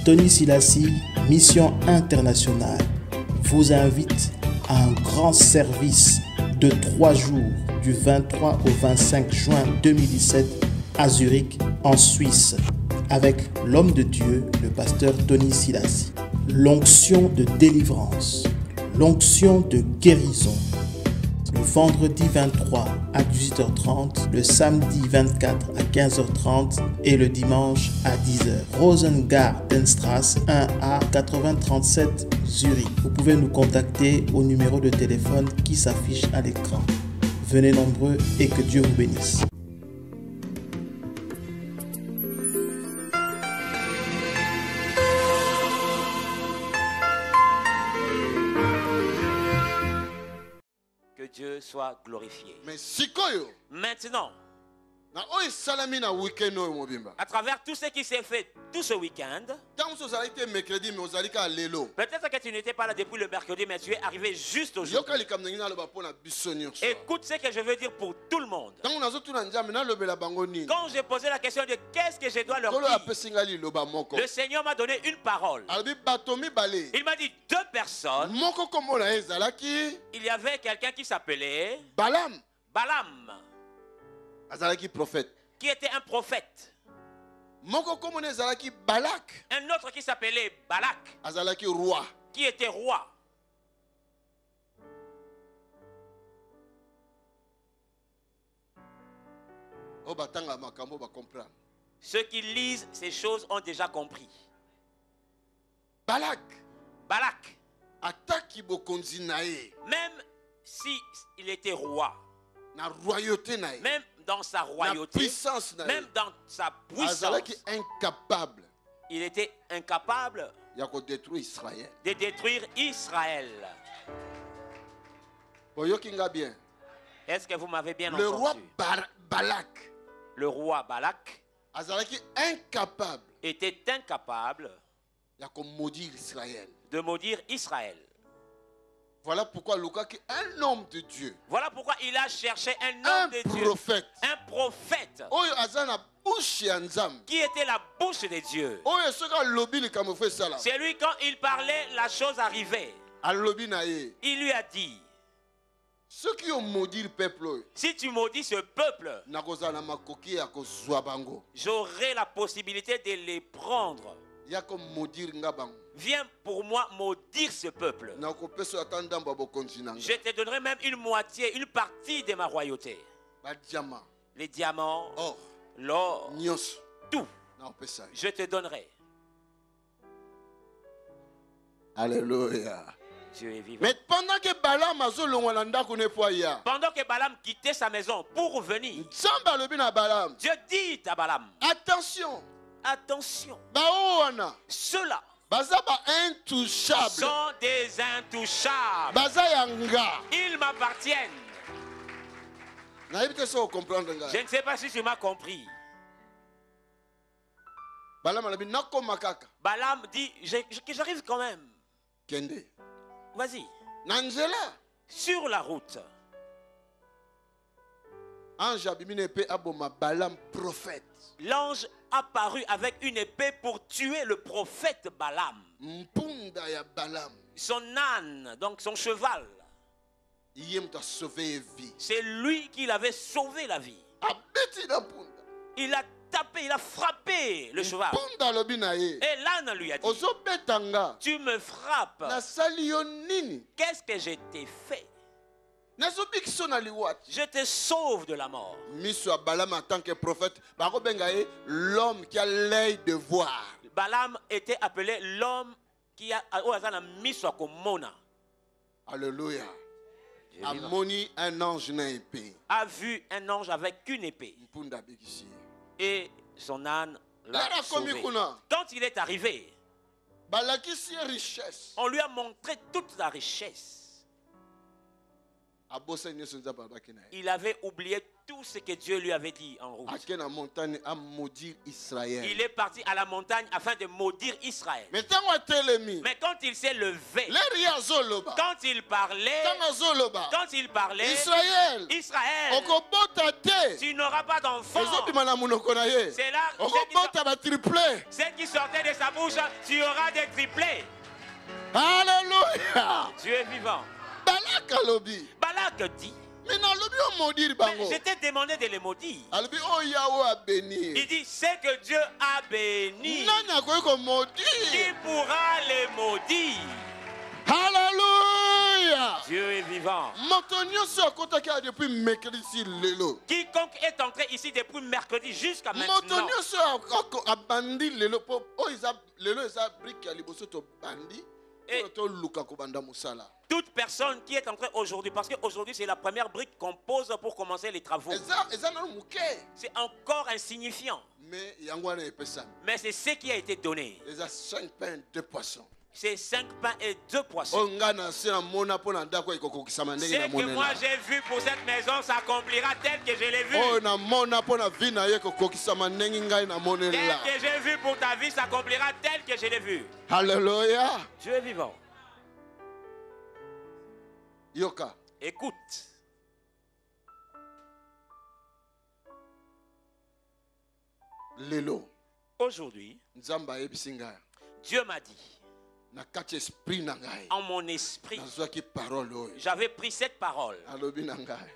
Tony Silassi, Mission Internationale, vous invite à un grand service de 3 jours du 23 au 25 juin 2017 à Zurich, en Suisse, avec l'homme de Dieu, le pasteur Tony Silassi. L'onction de délivrance, l'onction de guérison. Le vendredi 23 à 18h30, le samedi 24 à 15h30 et le dimanche à 10h. Rosengartenstrasse 1A 8037 Zurich. Vous pouvez nous contacter au numéro de téléphone qui s'affiche à l'écran. Venez nombreux et que Dieu vous bénisse. Dieu soit glorifié. Mais sikoyo, maintenant, à travers tout ce qui s'est fait tout ce week-end, peut-être que tu n'étais pas là depuis le mercredi, mais tu es arrivé juste aujourd'hui. Écoute ce que je veux dire pour tout le monde. Quand j'ai posé la question de qu'est-ce que je dois leur dire, le Seigneur m'a donné une parole. Il m'a dit 2 personnes. Il y avait quelqu'un qui s'appelait Balaam. Qui était un prophète. Un autre qui s'appelait Balak. Qui était roi. Ceux qui lisent ces choses ont déjà compris. Balak. Même si il était roi, même dans sa royauté, même dans sa puissance, il était incapable de détruire Israël. Est-ce que vous m'avez bien entendu? Le roi Balak était incapable de maudire Israël. Voilà pourquoi un homme de Dieu. Voilà pourquoi il a cherché un homme de Dieu. Un prophète. Qui était la bouche de Dieu. C'est lui, quand il parlait, la chose arrivait. Il lui a dit: ceux qui ont maudit le peuple, si tu maudis ce peuple, j'aurai la possibilité de les prendre. Viens pour moi maudire ce peuple. Je te donnerai même une moitié, une partie de ma royauté. Les diamants, l'or, tout. Je te donnerai. Alléluia. Dieu est vivant. Mais pendant que Balaam quittait sa maison pour venir, Dieu dit à Balaam: attention. Ceux-là intouchables. Sont des intouchables. Ils m'appartiennent. Je ne sais pas si tu m'as compris. Balaam dit que j'arrive quand même. Vas-y. Sur la route. L'ange apparu avec une épée pour tuer le prophète Balaam. Son âne, donc son cheval. C'est lui qui l'avait sauvé la vie. Il a tapé, il a frappé le cheval. Et l'âne lui a dit: tu me frappes. Qu'est-ce que je t'ai fait? Je te sauve de la mort. En tant que prophète, l'homme qui a l'œil de voir. Balaam était appelé l'homme qui a Alléluia. A vu un ange avec une épée. Et son âne l'a sauvé. Quand il est arrivé, on lui a montré toute la richesse. Il avait oublié tout ce que Dieu lui avait dit en route. Il est parti à la montagne afin de maudire Israël. Mais quand il s'est levé, quand il parlait, Israël, tu n'auras pas d'enfant. C'est là ce qui sortait de sa bouche, tu auras des triplés. Alléluia. Dieu est vivant. Balak dit, je t'ai demandé de les maudire. Il dit, c'est que Dieu a béni. Qui pourra les maudire? Alléluia. Dieu est vivant. Quiconque est entré ici depuis mercredi jusqu'à maintenant. Et toute personne qui est entrée aujourd'hui, parce qu'aujourd'hui c'est la première brique qu'on pose pour commencer les travaux. C'est encore insignifiant. Mais c'est ce qui a été donné. C'est 5 pains et 2 poissons. Ce que moi j'ai vu pour cette maison s'accomplira tel que je l'ai vu. Tel que j'ai vu pour ta vie s'accomplira tel que je l'ai vu. Alléluia. Dieu est vivant. Yoka. Écoute. Lelo. Aujourd'hui, Dieu m'a dit, en mon esprit, j'avais pris cette parole.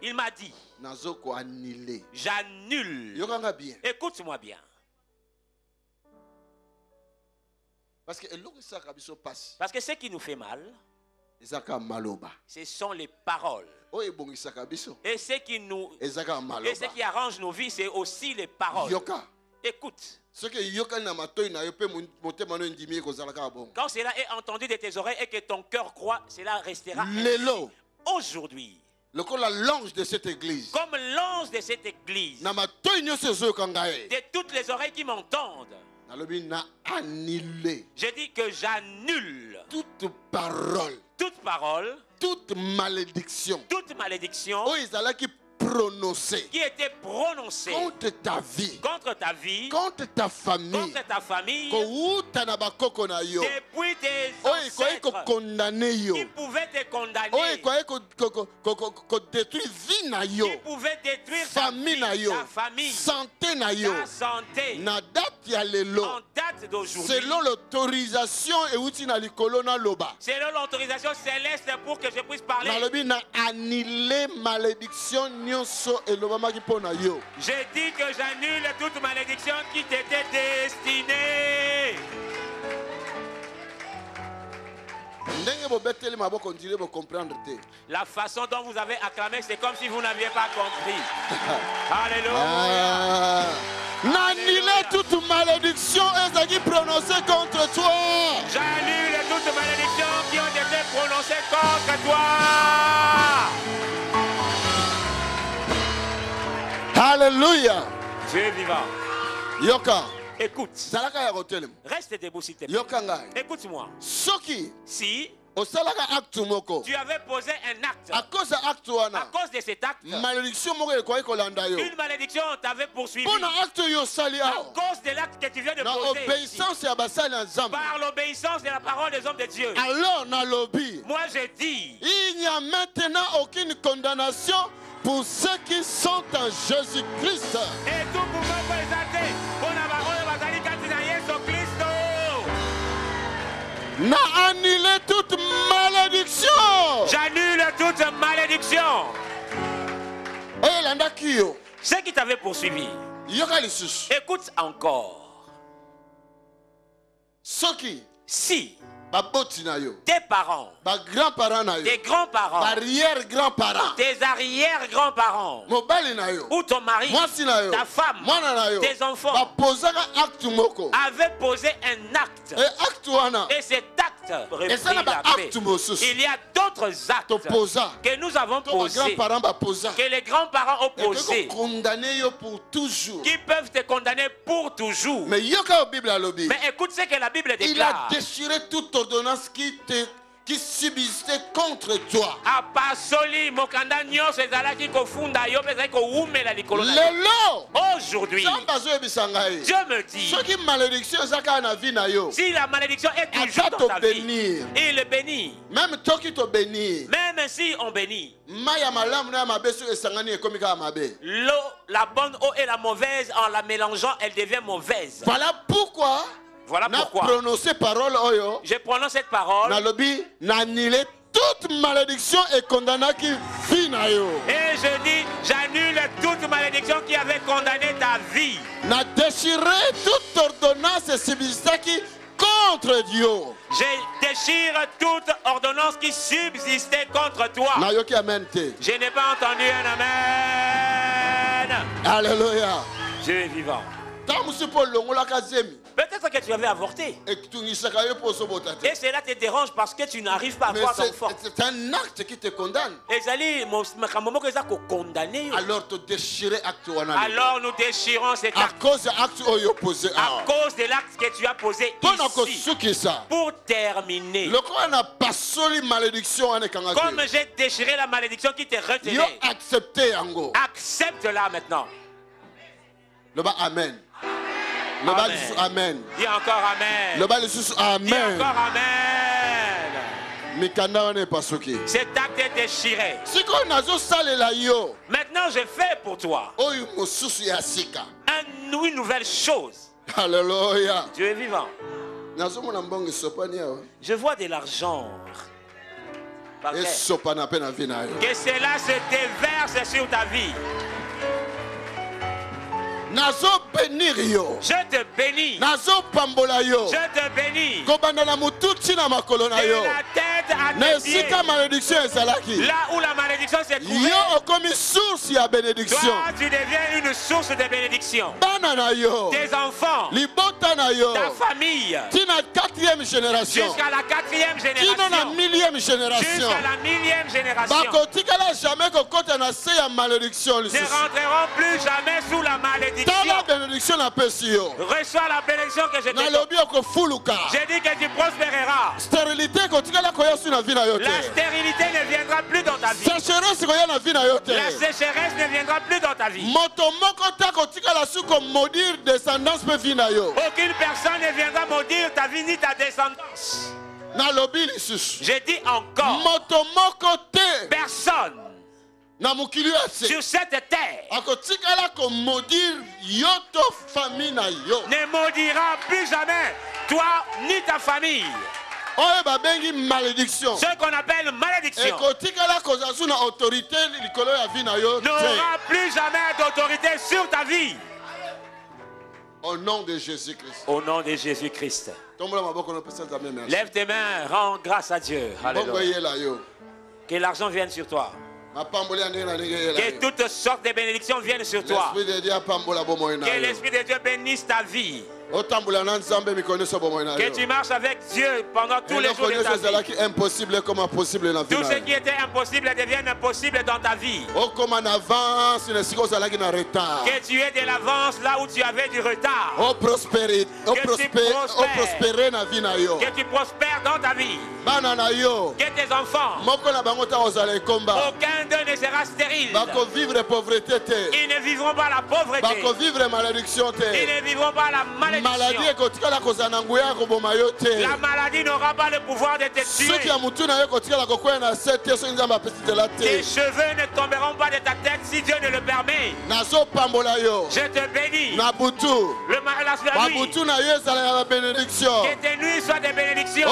Il m'a dit, j'annule. Écoute-moi bien. Parce que ce qui nous fait mal, ce sont les paroles. Et ce qui arrange nos vies, c'est aussi les paroles. Écoute. Quand cela est entendu de tes oreilles et que ton cœur croit, cela restera. Aujourd'hui, comme l'ange de cette église, de toutes les oreilles qui m'entendent, je dis que j'annule toute parole, toute malédiction qui était prononcée contre ta vie, contre ta famille, depuis tes ancêtres, qui pouvaient te condamner, qui pouvaient détruire ta famille, santé, ta santé, en date d'aujourd'hui, selon l'autorisation céleste pour que je puisse parler. J'ai dit que j'annule toute malédiction qui t'était destinée. La façon dont vous avez acclamé, c'est comme si vous n'aviez pas compris. Alléluia. N'annule toute malédiction prononcée contre toi. J'annule toute malédiction qui ont été prononcées contre toi. Alléluia. Dieu est vivant. Yoka. Écoute. Reste debout s'il te plaît. Écoute-moi. Si tu avais posé un acte, à cause de cet acte, une malédiction t'avait poursuivi. À cause de l'acte que tu viens de poser ici, par l'obéissance de la parole des hommes de Dieu. Alors, moi je dis, il n'y a maintenant aucune condamnation pour ceux qui sont en Jésus-Christ. Et tout pour me présenter pour la parole de Basali Katina Yesu Christo. N'a annulé toute malédiction. J'annule toute malédiction. Ce qui t'avait poursuivi. Écoute encore. Si tes parents, tes grands-parents, tes arrière-grands-parents, ou ton mari, ta femme, tes enfants avaient posé un acte, et cet acte reprit la paix. Il y a d'autres actes que nous avons posés, que les grands-parents ont posés, qui peuvent te condamner pour toujours. Mais écoute ce que la Bible déclare. Il a déchiré toute ordonnance qui te qui subsistait contre toi. Aujourd'hui, Dieu me dit, si la malédiction est toujours dans ta vie, il le bénit. Même si on bénit, l'eau, la bonne eau et la mauvaise, en la mélangeant, elle devient mauvaise. Voilà pourquoi je prononce cette parole. Toute malédiction est condamnée qui vit na yo. Et je dis, j'annule toute malédiction qui avait condamné ta vie. Na déchiré toute ordonnance et subsistait qui contre Dieu. Je déchire toute ordonnance qui subsistait contre toi. Je n'ai pas entendu un amen. Alléluia. Dieu est vivant. Peut-être que tu avais avorté. Et cela te dérange parce que tu n'arrives pas à avoir ton enfant. C'est un acte qui te condamne. Alors nous déchirons cet acte. À cause de l'acte que tu as posé ici. Pour terminer. Comme j'ai déchiré la malédiction qui te retenait. Accepte-la maintenant. Amen. Amen. Dis encore amen. Dis encore amen. Cet acte est déchiré. Maintenant je fais pour toi une nouvelle chose. Alléluia. Dieu est vivant. Je vois de l'argent. Que cela se déverse sur ta vie. Je te bénis. Je te bénis. De la tête à tes pieds. Là où la malédiction s'est trouvée, toi tu deviens une source de bénédiction. Tes enfants, ta famille, jusqu'à la 4e génération, jusqu'à la 1000e génération, ne rentreront plus jamais sous la malédiction. Reçois la bénédiction que je te donne. J'ai dit que tu prospéreras. La stérilité ne viendra plus dans ta vie. La sécheresse ne viendra plus dans ta vie. Aucune personne ne viendra maudire ta vie ni ta descendance. J'ai dit encore, personne sur cette terre ne maudira plus jamais toi ni ta famille. Ce qu'on appelle malédiction n'aura plus jamais d'autorité sur ta vie. Au nom de Jésus-Christ. Au nom de Jésus-Christ. Lève tes mains, rends grâce à Dieu. Alléluia. Que l'argent vienne sur toi. Que toutes sortes de bénédictions viennent sur toi. Que l'Esprit de Dieu bénisse ta vie. Que tu marches avec Dieu pendant tous les jours de ta vie. Tout ce qui était impossible devienne impossible dans ta vie. Que tu aies de l'avance là où tu avais du retard. Que tu prospères dans ta vie. Que tes enfants, aucun d'eux ne sera stérile. Ils ne vivront pas la pauvreté. Ils ne vivront pas la malédiction. La maladie n'aura pas le pouvoir de te tuer. Tes cheveux ne tomberont pas de ta tête si Dieu ne le permet. Je te bénis. La nuit. Que tes nuits soient des bénédictions.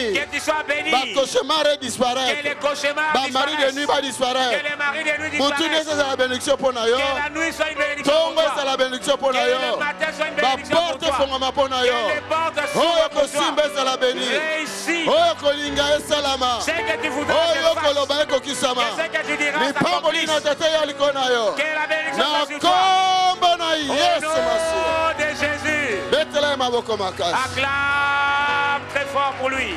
Que tu sois béni. Que les cauchemars disparaissent. Que les maris de nuit disparaissent. Que la nuit soit une bénédiction pour toi. Que le matin soit une bénédiction. Que les portes s'ouvrent pour toi. Réussis. C'est que tu voudras que fasse. Ce que tu diras s'accomplisse. Que la bénédiction soit sur toi. Au nom de Jésus. Acclame très fort pour lui.